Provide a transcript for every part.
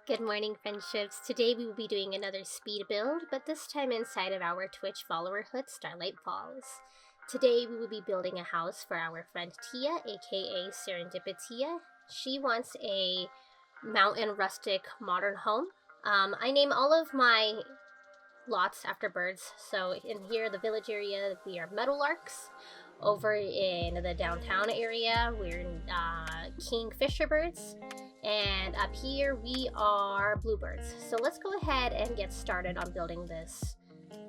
Good morning, friendships. Today we will be doing another speed build, but this time inside of our Twitch followerhood, StarLight Falls. Today we will be building a house for our friend Tia, aka Serendipitia. She wants a mountain rustic modern home. I name all of my lots after birds. So in here, the village area, we are meadowlarks. Over in the downtown area, we're kingfisher birds. And up here we are bluebirds. So let's go ahead and get started on building this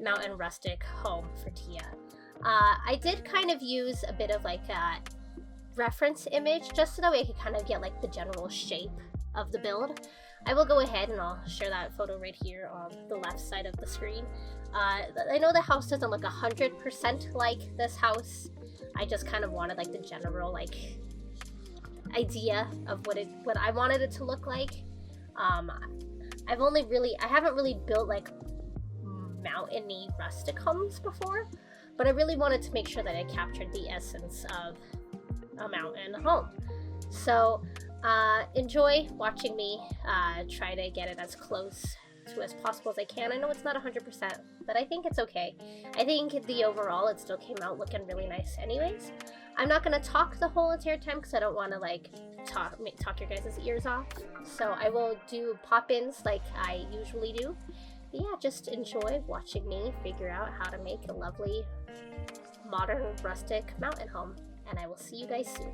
mountain rustic home for Tia. I did kind of use a bit of like a reference image just so that way I could kind of get like the general shape of the build. I will go ahead and I'll share that photo right here on the left side of the screen. I know the house doesn't look 100% like this house. I just kind of wanted like the general like idea of what I wanted it to look like. I haven't really built like mountainy rustic homes before, but I really wanted to make sure that I captured the essence of a mountain home. So enjoy watching me try to get it as close to as possible as I can. I know it's not 100%, but I think it's okay. I think the overall it still came out looking really nice anyways. I'm not going to talk the whole entire time because I don't want to like talk your guys' ears off. So I will do pop-ins like I usually do. But yeah, just enjoy watching me figure out how to make a lovely modern rustic mountain home. And I will see you guys soon.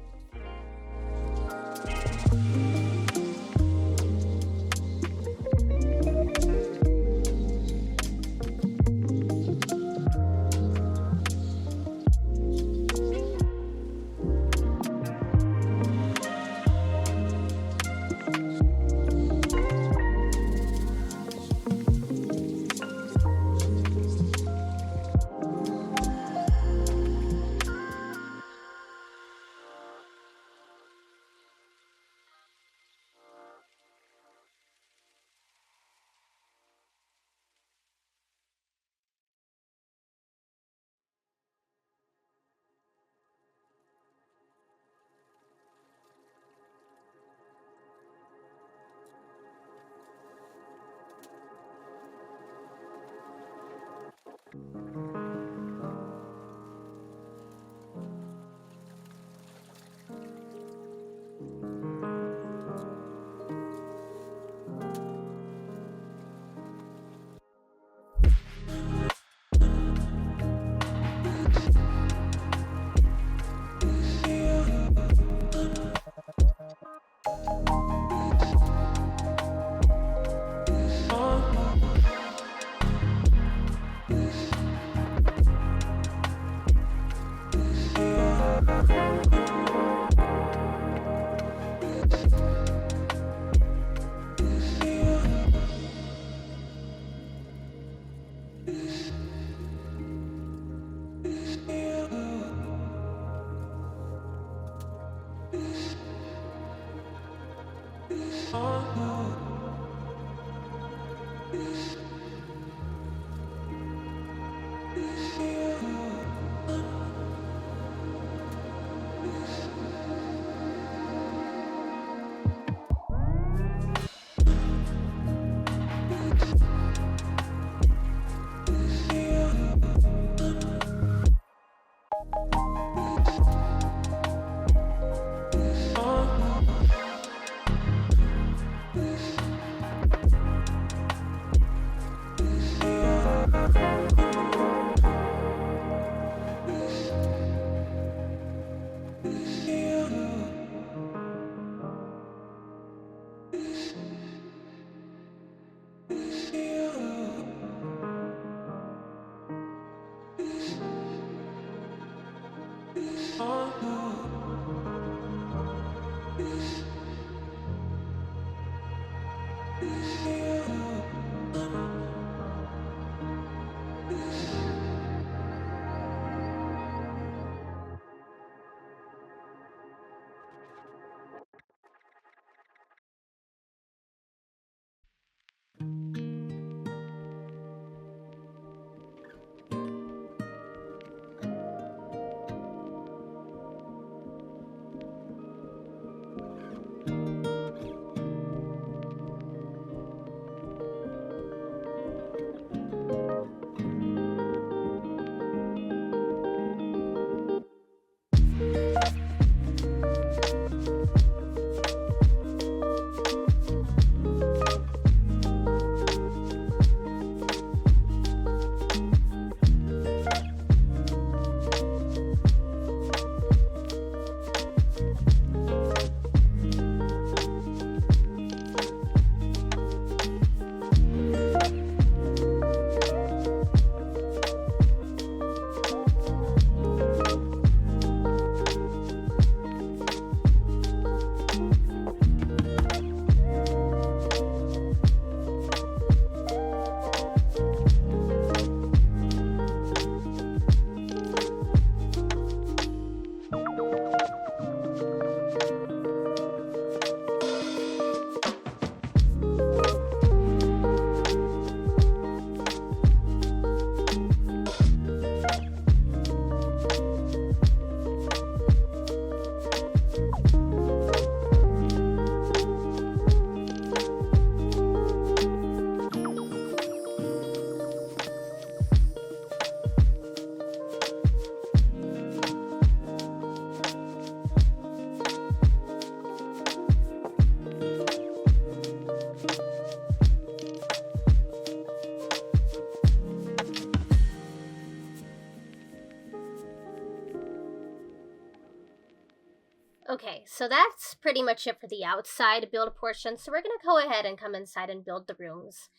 so that's pretty much it for the outside build portion. So we're going to go ahead and come inside and build the rooms.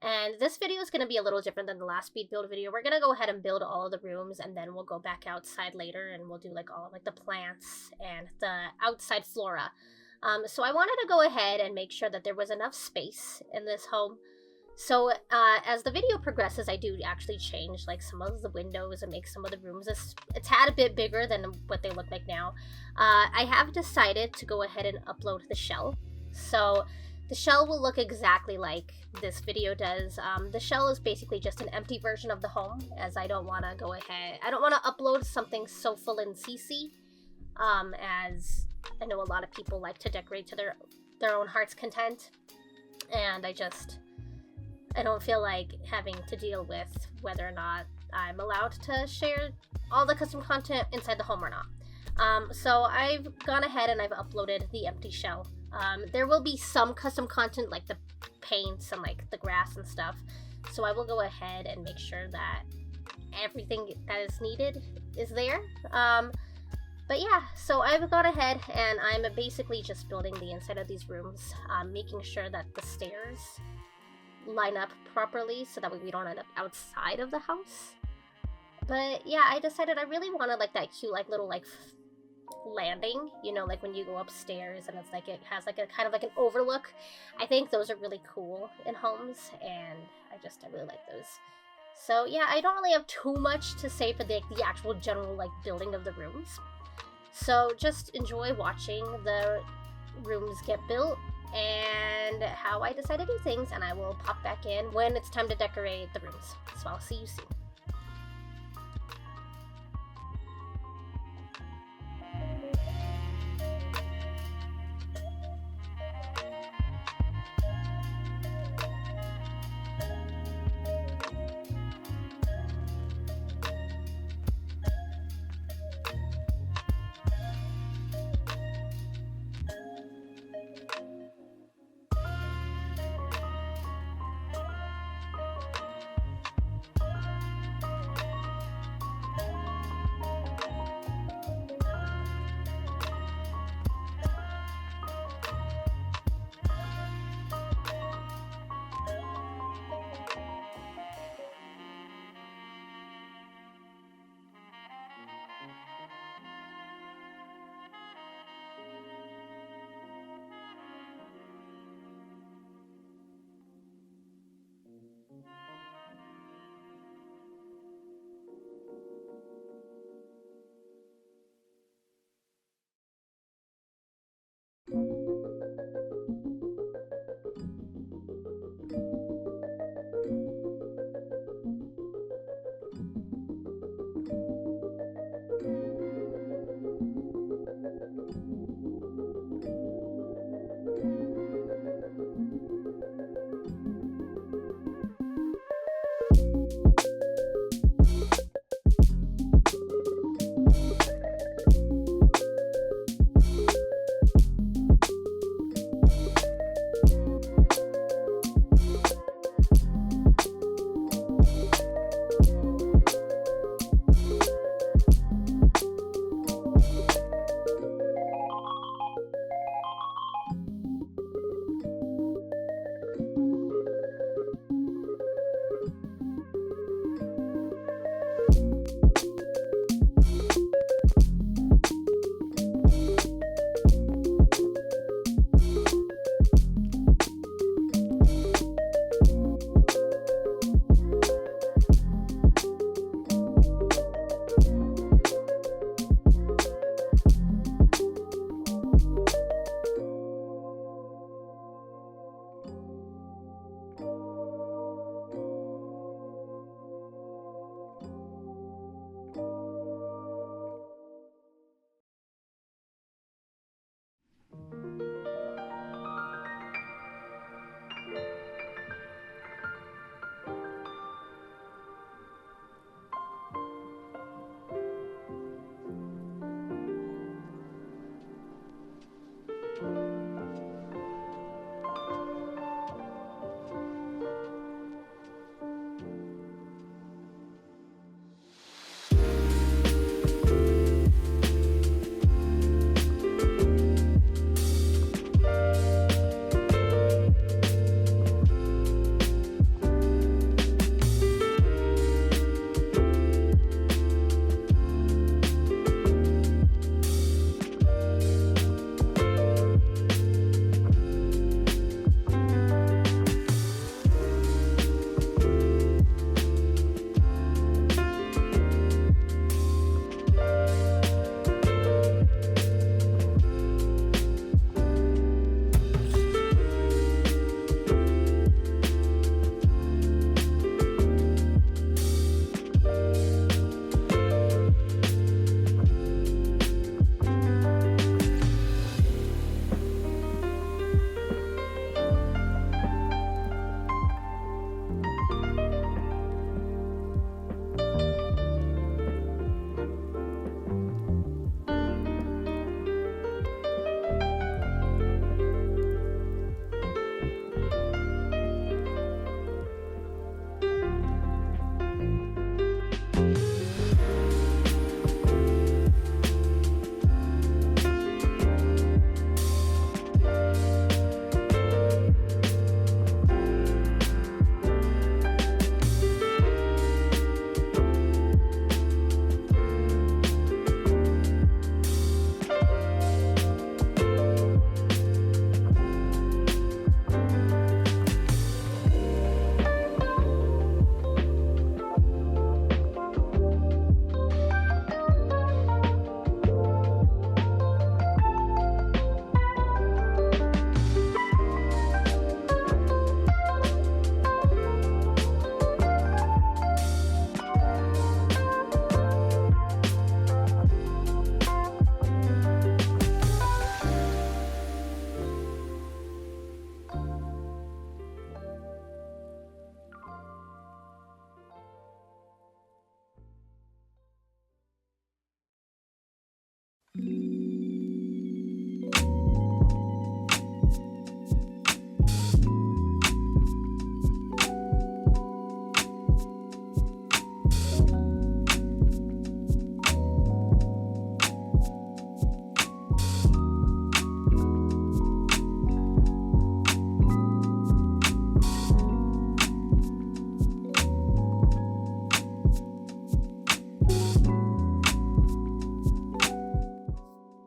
And this video is going to be a little different than the last speed build video. We're going to go ahead and build all of the rooms, and then we'll go back outside later and we'll do like all of like the plants and the outside flora. So I wanted to go ahead and make sure that there was enough space in this home. So as the video progresses, I do actually change like some of the windows and make some of the rooms a tad a bit bigger than what they look like now. I have decided to go ahead and upload the shell. So the shell will look exactly like this video does. The shell is basically just an empty version of the home, as I don't want to go ahead. I don't want to upload something so full in CC, as I know a lot of people like to decorate to their own heart's content, and I don't feel like having to deal with whether or not I'm allowed to share all the custom content inside the home or not. So I've gone ahead and I've uploaded the empty shell. There will be some custom content like the paints and like the grass and stuff. So I will go ahead and make sure that everything that is needed is there. But yeah, so I've gone ahead and I'm basically just building the inside of these rooms, making sure that the stairs line up properly so that way we don't end up outside of the house. But yeah, I decided I really wanted like that cute like little like landing, you know, like when you go upstairs and it's like it has like a kind of like an overlook. I think those are really cool in homes, and I really like those. So yeah, I don't really have too much to say for the actual general like building of the rooms. So just enjoy watching the rooms get built and how I decide to do things, and I will pop back in when it's time to decorate the rooms. So I'll see you soon.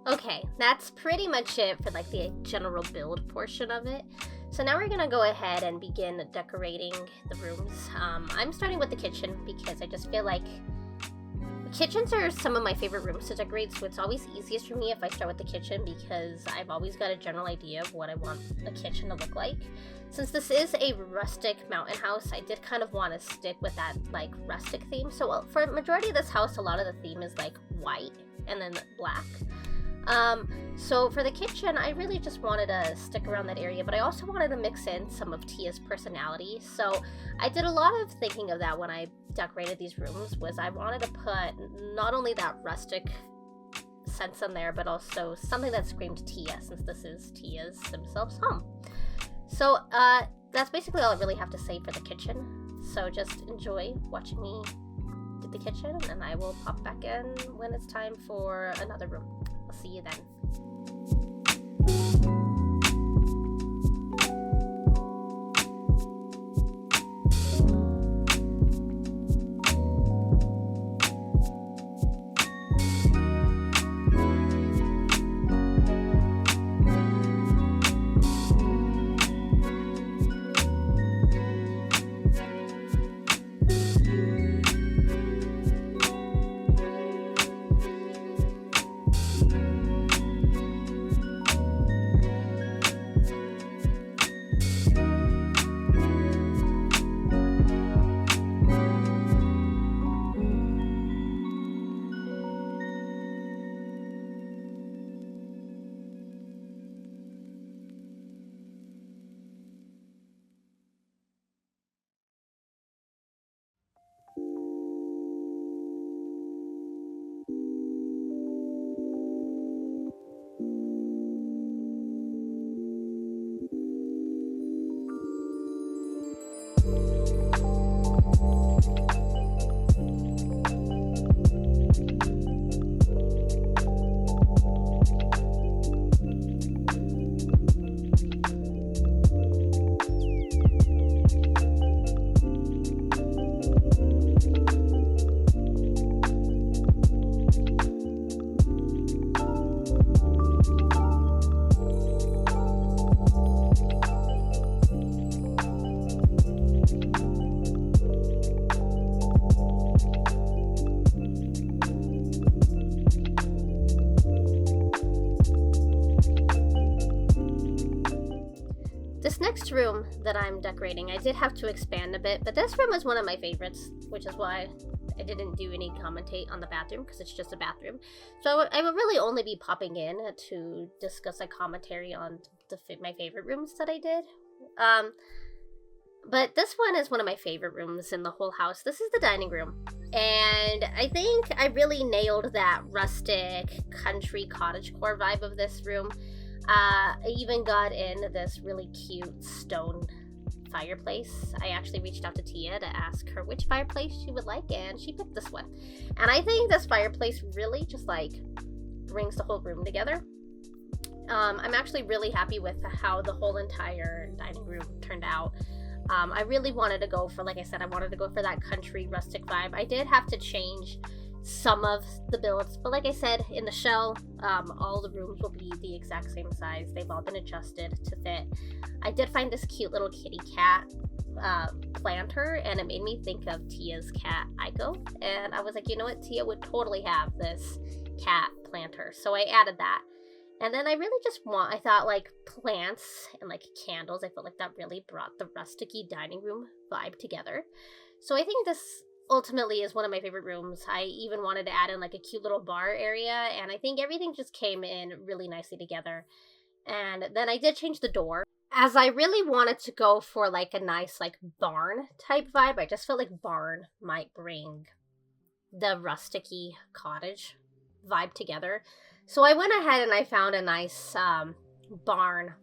Okay, that's pretty much it for like the general build portion of it. So now we're gonna go ahead and begin decorating the rooms. I'm starting with the kitchen because I just feel like kitchens are some of my favorite rooms to decorate, so it's always easiest for me if I start with the kitchen because I've always got a general idea of what I want a kitchen to look like. Since this is a rustic mountain house, I did kind of want to stick with that like rustic theme. So for the majority of this house, a lot of the theme is like white and then black. So for the kitchen, I really just wanted to stick around that area, but I also wanted to mix in some of Tia's personality. So I did a lot of thinking of that when I decorated these rooms, was I wanted to put not only that rustic sense in there, but also something that screamed Tia, since this is Tia's simself's home. So that's basically all I really have to say for the kitchen. So just enjoy watching me do the kitchen, and I will pop back in when it's time for another room. I'll see you then. This next room that I'm decorating, I did have to expand a bit, but this room is one of my favorites, which is why I didn't do any commentate on the bathroom, because it's just a bathroom. So I would really only be popping in to discuss a commentary on my favorite rooms that I did. But this one is one of my favorite rooms in the whole house. This is the dining room. And I think I really nailed that rustic country cottagecore vibe of this room. I even got in this really cute stone fireplace. I actually reached out to Tia to ask her which fireplace she would like, and she picked this one. And I think this fireplace really just like brings the whole room together. I'm actually really happy with how the whole entire dining room turned out. I really wanted to go for, like I said, I wanted to go for that country rustic vibe. I did have to change some of the builds, but like I said, in the shell, all the rooms will be the exact same size. They've all been adjusted to fit. I did find this cute little kitty cat planter, and it made me think of Tia's cat Aiko, and I was like, you know what, Tia would totally have this cat planter, so I added that. And then I really just I thought like plants and like candles, I felt like that really brought the rusticy dining room vibe together. So I think this ultimately is one of my favorite rooms. I even wanted to add in like a cute little bar area, and I think everything just came in really nicely together. And then I did change the door, as I really wanted to go for like a nice like barn type vibe. I just felt like barn might bring the rusticy cottage vibe together. So I went ahead and I found a nice barn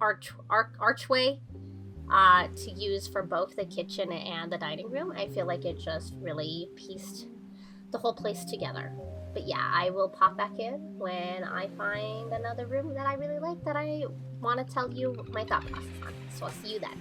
archway to use for both the kitchen and the dining room. I feel like it just really pieced the whole place together. But yeah, I will pop back in when I find another room that I really like that I want to tell you my thought process on. So I'll see you then.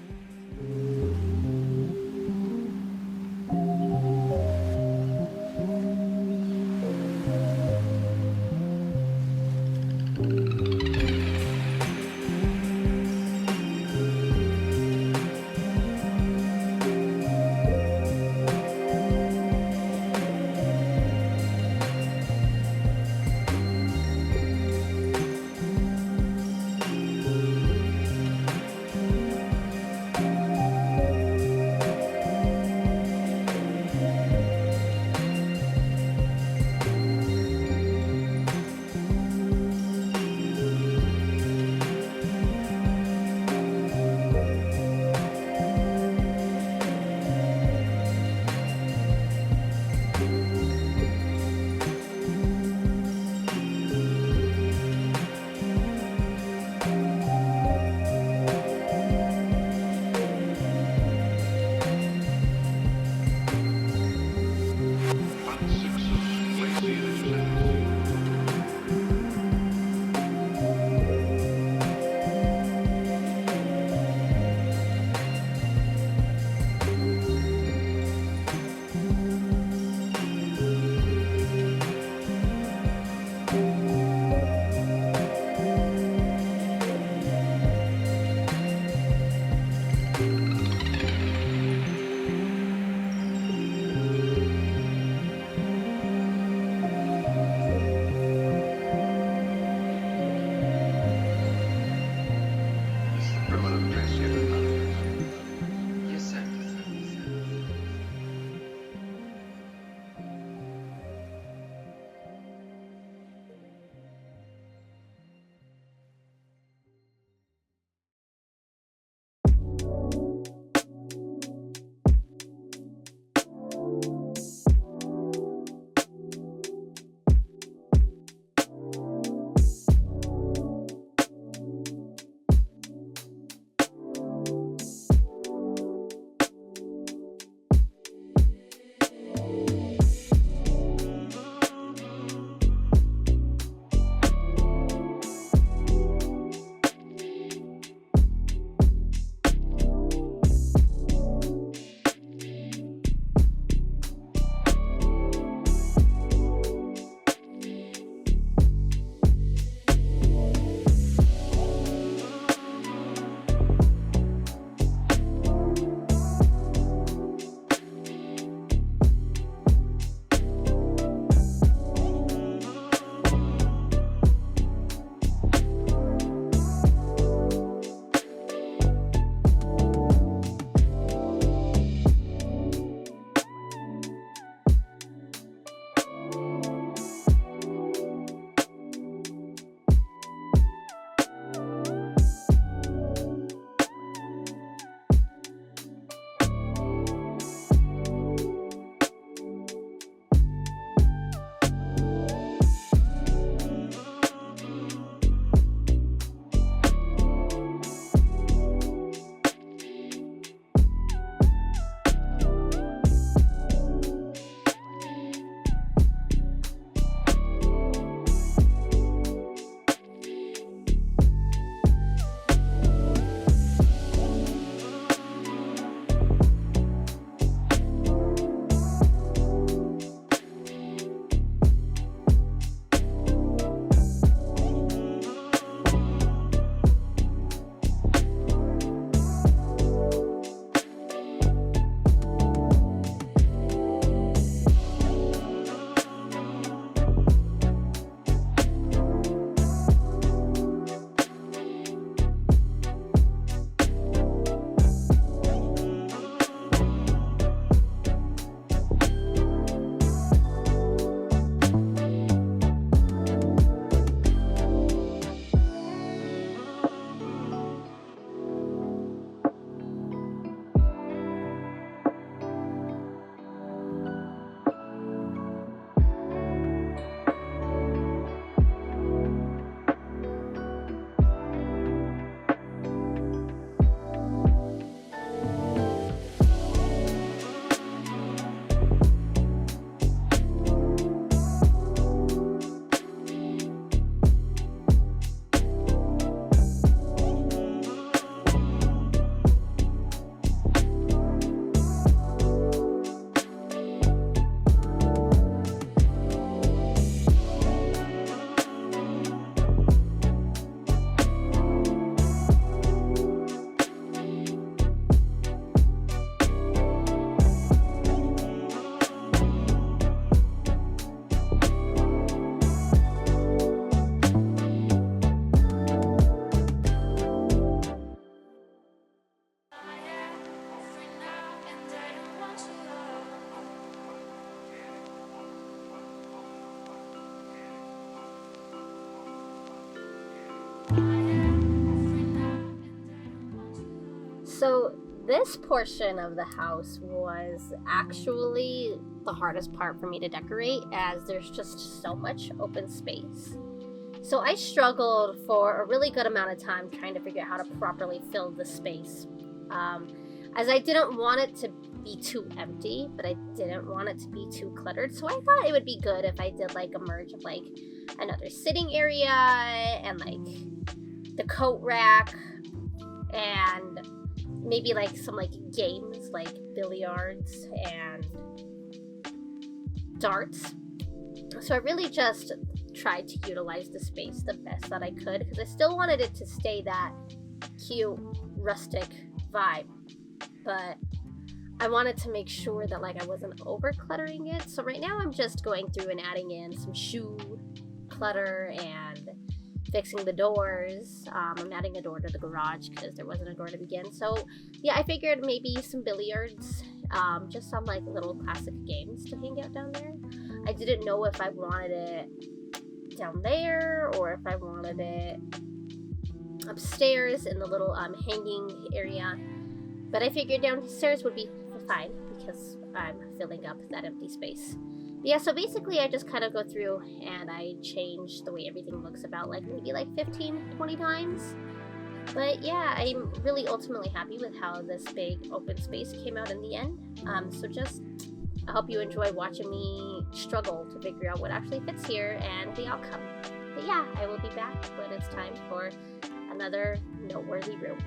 So this portion of the house was actually the hardest part for me to decorate, as there's just so much open space. So I struggled for a really good amount of time trying to figure out how to properly fill the space. As I didn't want it to be too empty, but I didn't want it to be too cluttered. So I thought it would be good if I did like a merge of like another sitting area and like the coat rack and maybe like some like games like billiards and darts. So I really just tried to utilize the space the best that I could, because I still wanted it to stay that cute rustic vibe, but I wanted to make sure that like I wasn't over cluttering it. So right now I'm just going through and adding in some shoe clutter and fixing the doors. I'm adding a door to the garage because there wasn't a door to begin. So yeah, I figured maybe some billiards, just some like little classic games to hang out down there. I didn't know if I wanted it down there or if I wanted it upstairs in the little hanging area, but I figured downstairs would be fine because I'm filling up that empty space. But yeah, so basically I just kind of go through and I change the way everything looks about like maybe like 15-20 times. But yeah, I'm really ultimately happy with how this big open space came out in the end. So just I hope you enjoy watching me struggle to figure out what actually fits here and the outcome. But yeah, I will be back when it's time for another noteworthy room.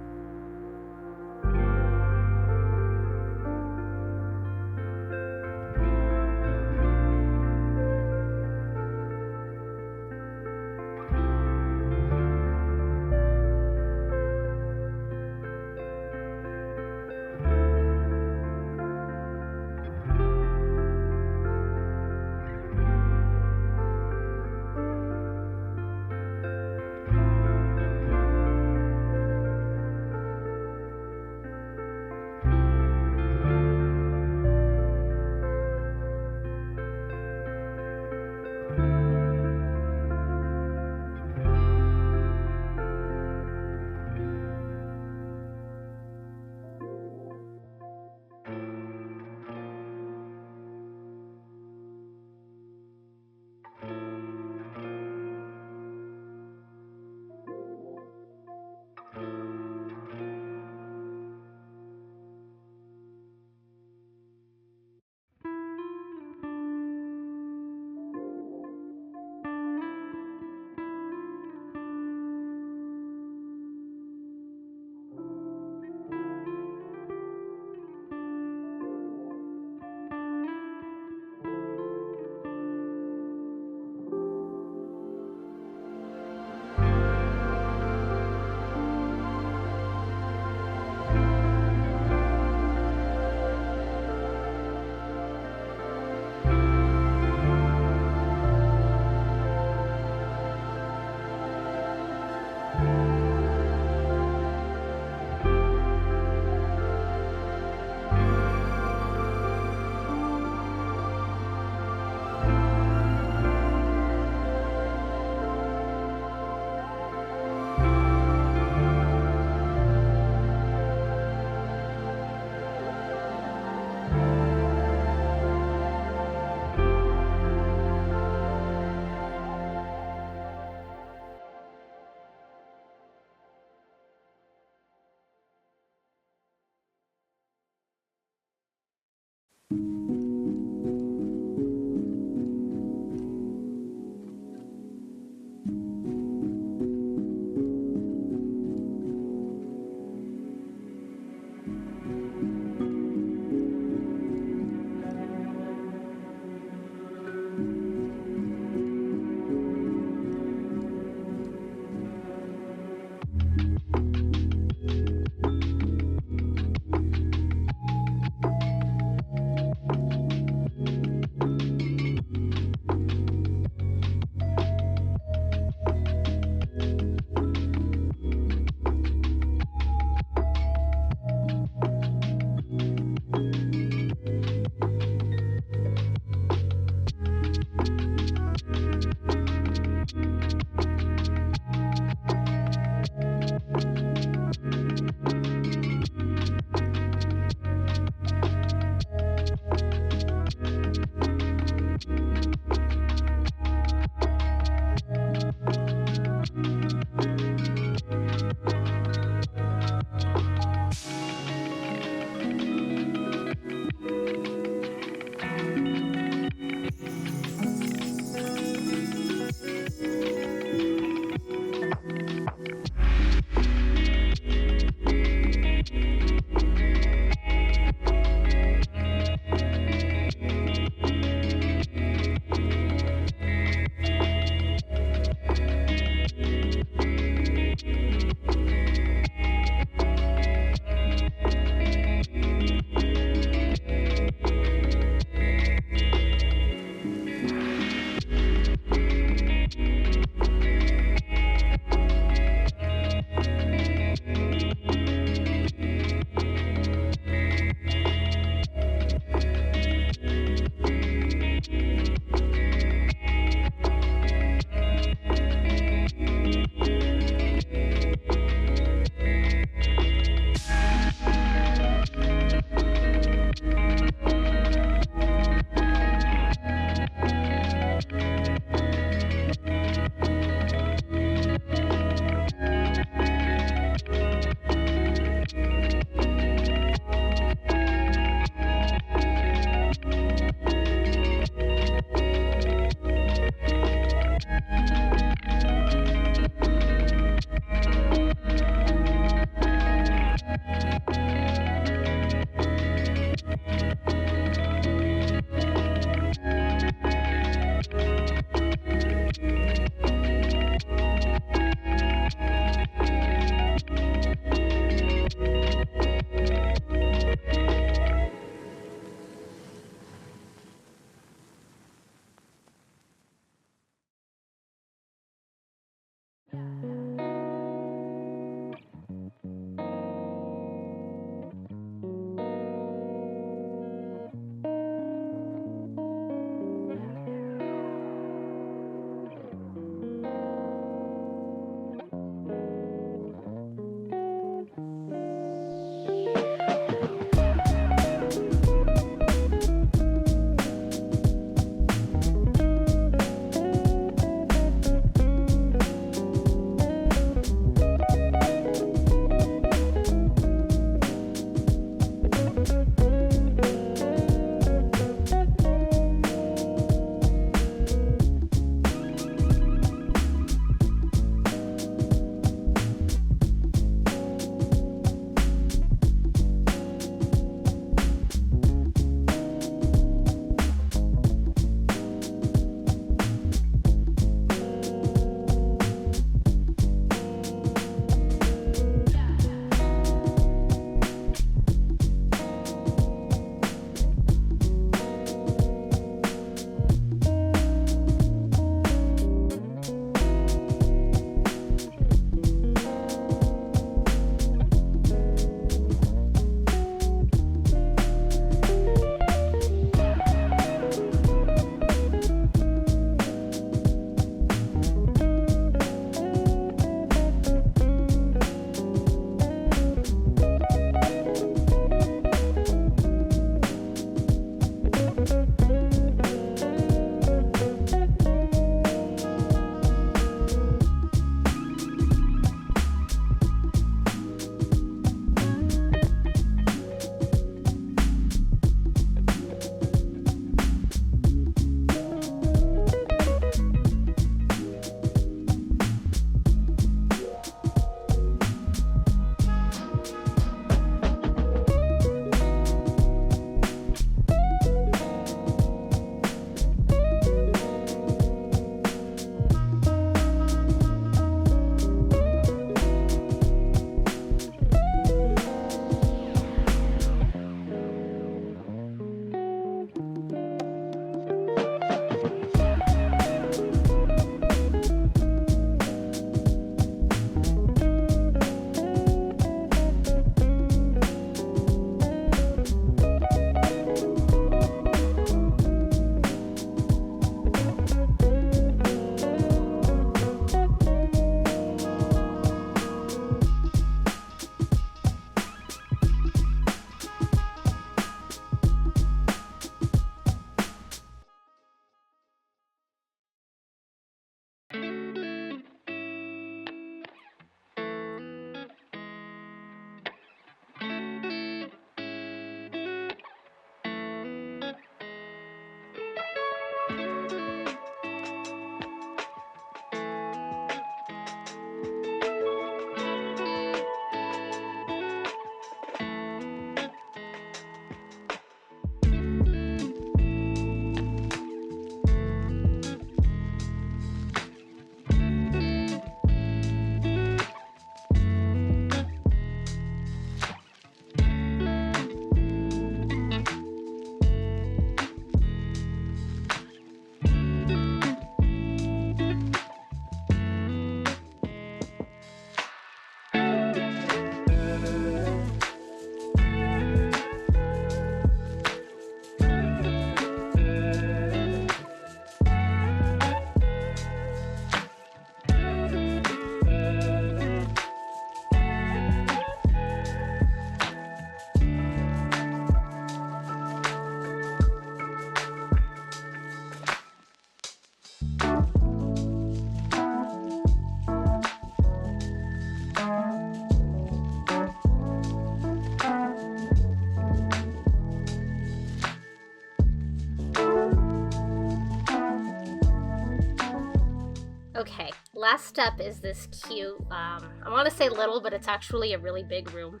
last up is this cute, I want to say little, but it's actually a really big room.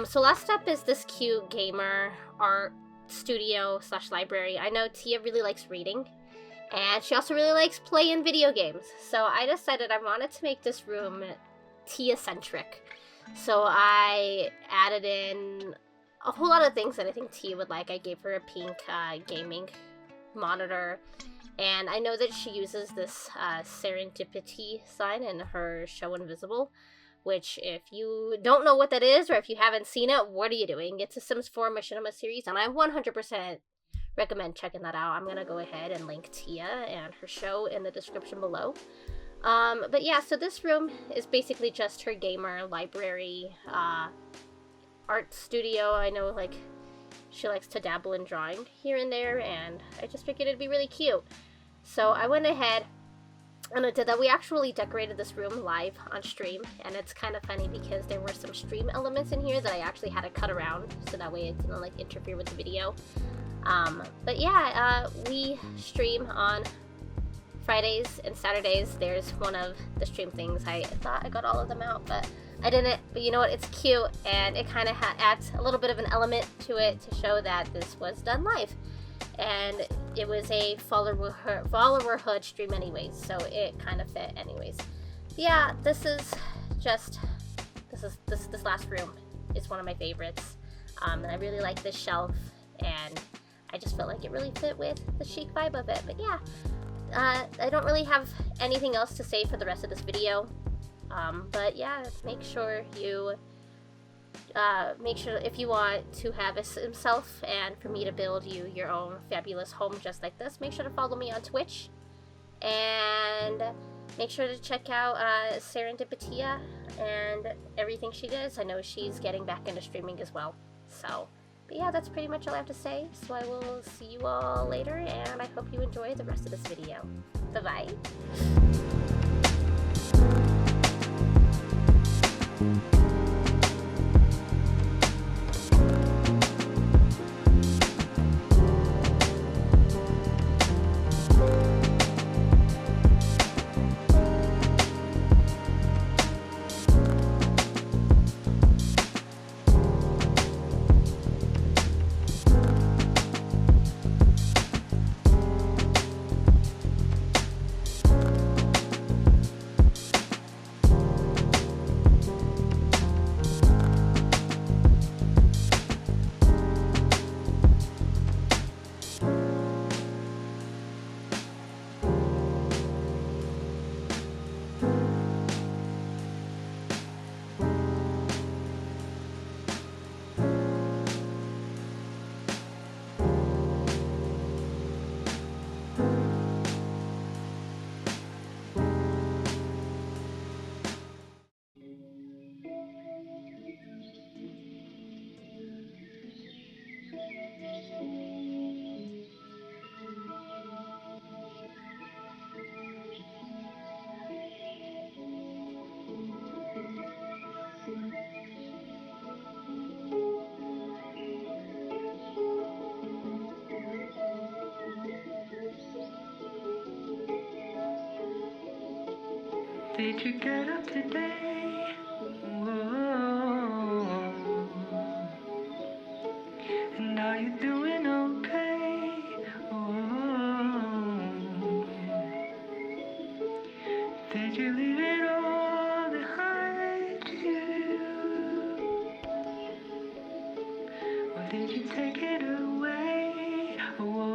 So last up is this cute gamer art studio slash library. I know Tia really likes reading, and she also really likes playing video games. So I decided I wanted to make this room Tia-centric. So I added in a whole lot of things that I think Tia would like. I gave her a pink gaming monitor, and I know that she uses this serendipity sign in her show Invisible, which if you don't know what that is, or if you haven't seen it, what are you doing? It's a Sims 4 machinima series, and I 100% recommend checking that out. I'm going to go ahead and link Tia and her show in the description below. But yeah, so this room is basically just her gamer library art studio. I know, like, she likes to dabble in drawing here and there, and I just figured it'd be really cute. So I went ahead and I did that. We actually decorated this room live on stream, and it's kind of funny because there were some stream elements in here that I actually had to cut around so that way it didn't like interfere with the video. But yeah, we stream on Fridays and Saturdays. There's one of the stream things. I thought I got all of them out, but I didn't. But you know what? It's cute, and it kind of adds a little bit of an element to it to show that this was done live. And it was a followerhood stream anyways, so it kind of fit anyways. But yeah, this last room is one of my favorites. And I really like this shelf, and I just felt like it really fit with the chic vibe of it. But yeah, I don't really have anything else to say for the rest of this video. But yeah, make sure if you want to have a simself and for me to build you your own fabulous home just like this, make sure to follow me on Twitch, and make sure to check out Serendipitia and everything she does. I know she's getting back into streaming as well. So, but yeah, that's pretty much all I have to say. So I will see you all later, and I hope you enjoy the rest of this video. Bye-bye. Did you get up today? Whoa. And are you doing okay? Whoa. Did you leave it all behind you? Or did you take it away? Whoa.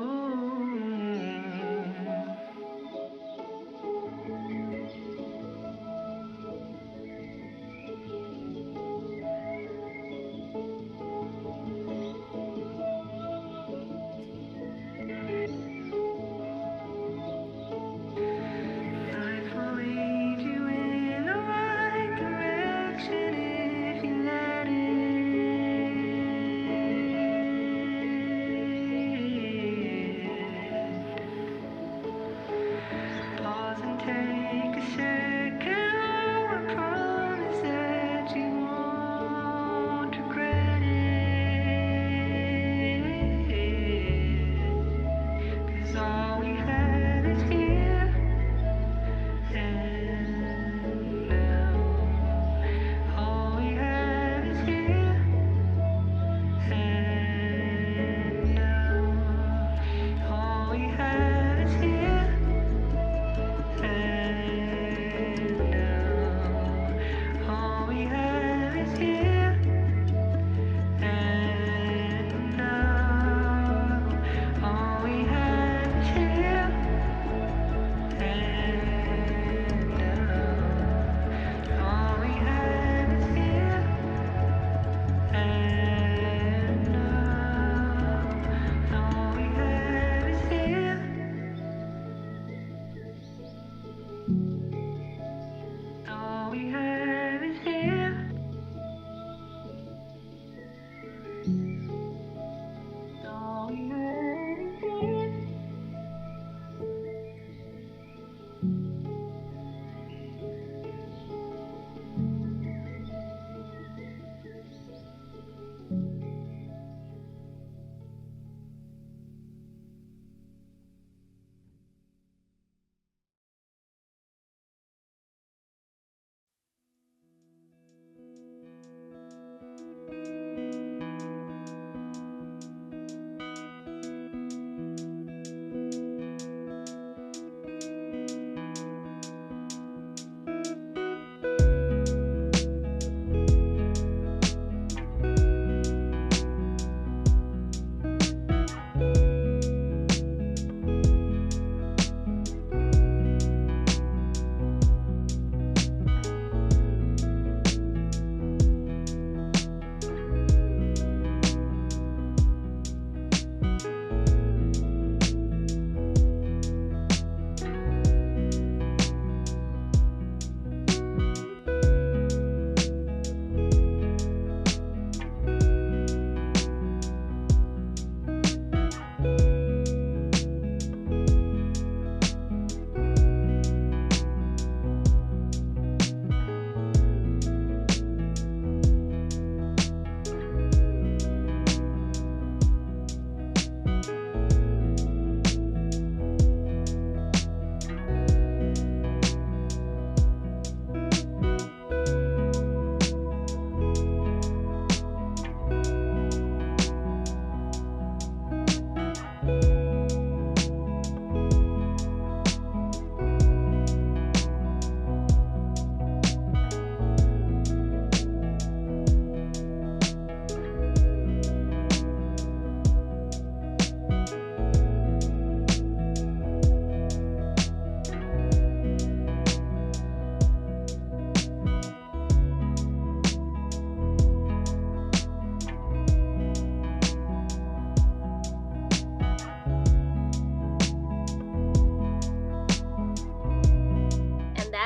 Life will lead you in the right direction if you let it.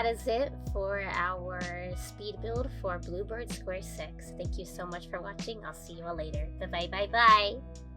that is it for our speed build for BlueBird Square 6. Thank you so much for watching. I'll see you all later. Bye bye bye bye.